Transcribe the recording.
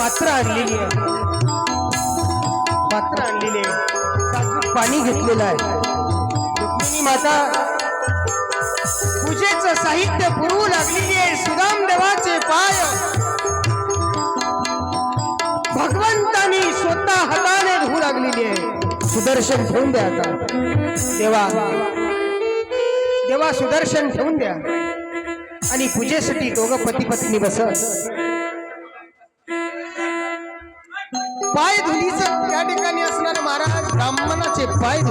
पात्र आणलेली आहे, पात्र आणलेली आहे, साजूक पाणी घेतलेलं आहे. रुक्मिणी माता पूजेचं साहित्य पुरवू लागलेली आहे. सुदाम देवाचे पाय भगवंतानी स्वतः हाताने धुवू लागलेली आहे. सुदर्शन ठेवून द्या आता देवा, देवा सुदर्शन ठेवून द्या आणि पूजेसाठी दोघं पती पत्नी बसत. पाय धुलीचं त्या ठिकाणी असणारे महाराज ब्राह्मणाचे पाय